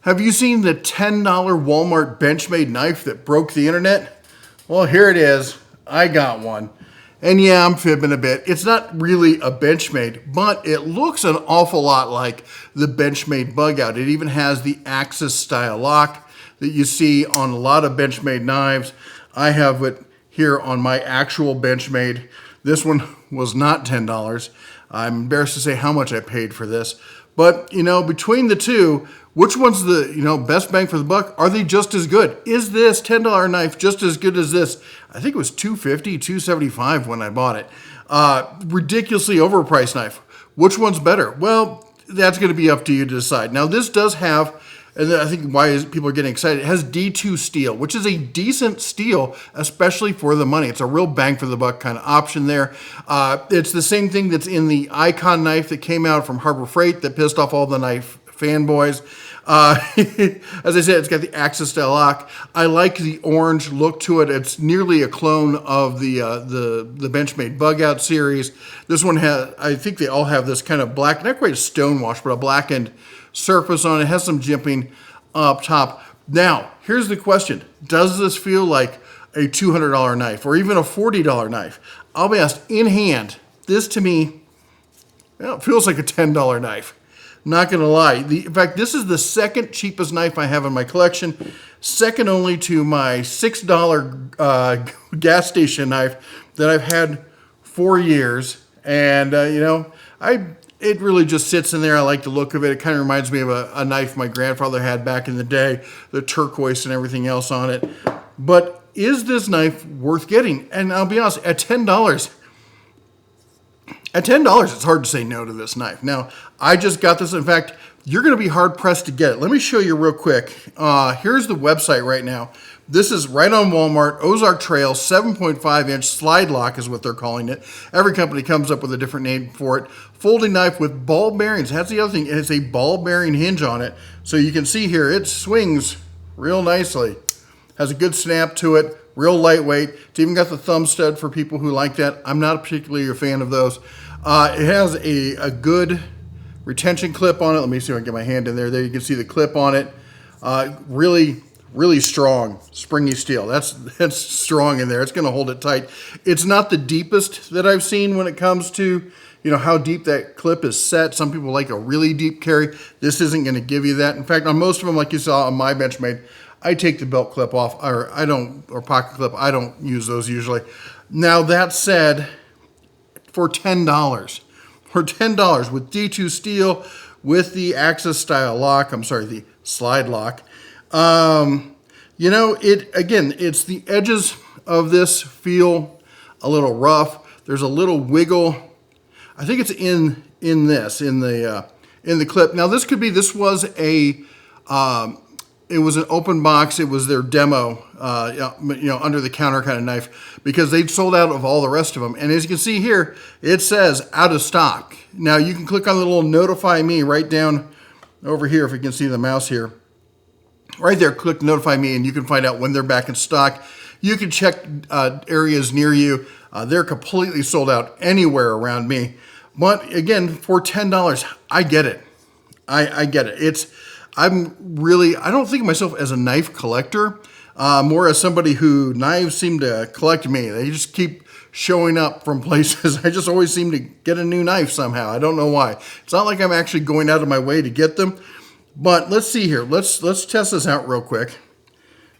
Have you seen the $10 Walmart Benchmade knife that broke the internet? Well, here it is. I got one. And yeah, I'm fibbing a bit. It's not really a Benchmade, but it looks an awful lot like the Benchmade bug out. It even has the Axis style lock that you see on a lot of Benchmade knives. I have it here on my actual Benchmade. This one was not $10. I'm embarrassed to say how much I paid for this. But, between the two, which one's the, best bang for the buck? Are they just as good? Is this $10 knife just as good as this? I think it was $250, $275 when I bought it. Ridiculously overpriced knife. Which one's better? Well, that's going to be up to you to decide. Now, this does have, and I think why people are getting excited, it has D2 steel, which is a decent steel, especially for the money. It's a real bang for the buck kind of option there. It's the same thing that's in the Icon knife that came out from Harbor Freight that pissed off all the knife fanboys. As I said, it's got the Axis style lock. I like the orange look to it. It's nearly a clone of the Benchmade Bug Out series. This one has, I think they all have this kind of black, not quite a stonewash, but a blackened surface on it. It has some jimping up top. Now, here's the question. Does this feel like a $200 knife or even a $40 knife? I'll be honest, in hand, this to me, it feels like a $10 knife. Not going to lie. In fact, this is the second cheapest knife I have in my collection, second only to my $6 gas station knife that I've had for years. And, it really just sits in there. I like the look of it. It kind of reminds me of a knife my grandfather had back in the day, the turquoise and everything else on it. But is this knife worth getting? And I'll be honest, at $10, it's hard to say no to this knife. Now, I just got this. In fact, you're going to be hard-pressed to get it. Let me show you real quick. Here's the website right now. This is right on Walmart, Ozark Trail, 7.5-inch slide lock is what they're calling it. Every company comes up with a different name for it. Folding knife with ball bearings. That's the other thing. It has a ball bearing hinge on it. So you can see here, it swings real nicely. Has a good snap to it. Real lightweight. It's even got the thumb stud for people who like that. I'm not particularly a fan of those. It has a good retention clip on it. Let me see if I can get my hand in there. There you can see the clip on it. Really strong, springy steel. That's strong in there. It's going to hold it tight. It's not the deepest that I've seen when it comes to, how deep that clip is set. Some people like a really deep carry. This isn't going to give you that. In fact, on most of them, like you saw on my Benchmade, I take the belt clip off, or pocket clip. I don't use those usually. Now that said, for $10 with D2 steel, with the Axis style lock, the slide lock. It's the edges of this feel a little rough. There's a little wiggle. I think it's in the clip. Now this was it was an open box. It was their demo, under the counter kind of knife, because they'd sold out of all the rest of them. And as you can see here, it says out of stock. Now you can click on the little notify me right down over here, if you can see the mouse here. Right there, click notify me, and you can find out when they're back in stock. You can check areas near you. They're completely sold out anywhere around me. But again, for $10, I get it. I get it. I don't think of myself as a knife collector, more as somebody who knives seem to collect me. They just keep showing up from places. I just always seem to get a new knife somehow. I don't know why. It's not like I'm actually going out of my way to get them. But let's see here. Let's test this out real quick.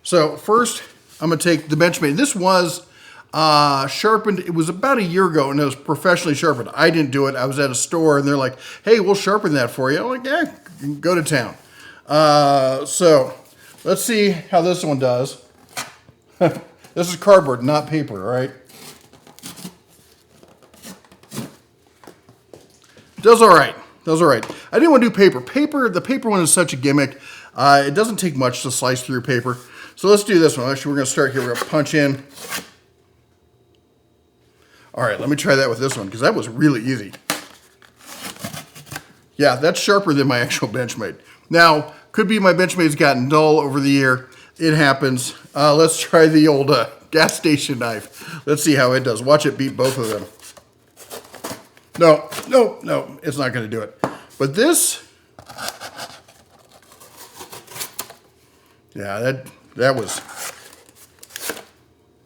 So first, I'm going to take the Benchmade. This was sharpened. It was about a year ago, and it was professionally sharpened. I didn't do it. I was at a store, and they're like, hey, we'll sharpen that for you. I'm like, yeah, go to town. So let's see how this one does. This is cardboard, not paper, right? Does all right. I didn't want to do paper. The paper one is such a gimmick. It doesn't take much to slice through paper. So let's do this one. Actually, we're going to start here. We're going to punch in. All right, let me try that with this one, because that was really easy. Yeah, that's sharper than my actual Benchmade. Now, could be my Benchmade's gotten dull over the year. It happens. Let's try the old gas station knife. Let's see how it does. Watch it beat both of them. No, it's not going to do it. But this, Yeah, that was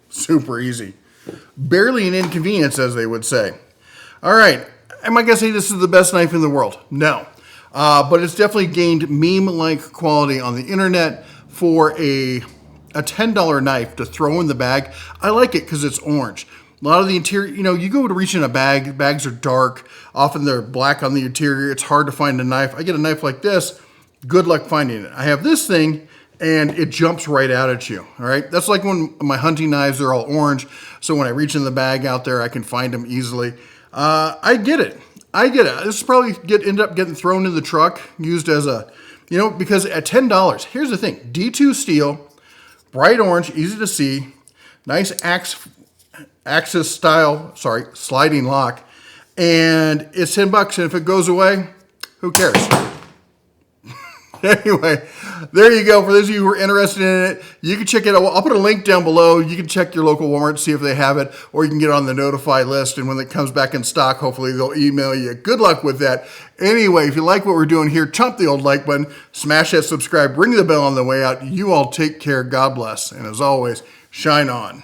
super easy. Barely an inconvenience, as they would say. All right. Am I going to say this is the best knife in the world? No. But it's definitely gained meme-like quality on the internet for a $10 knife to throw in the bag. I like it because it's orange. A lot of the interior, you go to reach in a bag, bags are dark. Often they're black on the interior. It's hard to find a knife. I get a knife like this, good luck finding it. I have this thing, and it jumps right out at you, all right? That's like when my hunting knives are all orange, so when I reach in the bag out there, I can find them easily. I get it. This is probably end up getting thrown in the truck, used as a, because at $10, here's the thing, D2 steel, bright orange, easy to see, nice Axis style, sliding lock, and it's $10, and if it goes away, who cares? Anyway, there you go. For those of you who are interested in it, you can check it out. I'll put a link down below. You can check your local Walmart to see if they have it, or you can get on the notify list, and when it comes back in stock, hopefully they'll email you. Good luck with that. Anyway, if you like what we're doing here, chomp the old like button, smash that subscribe, ring the bell on the way out. You all take care. God bless. And as always, shine on.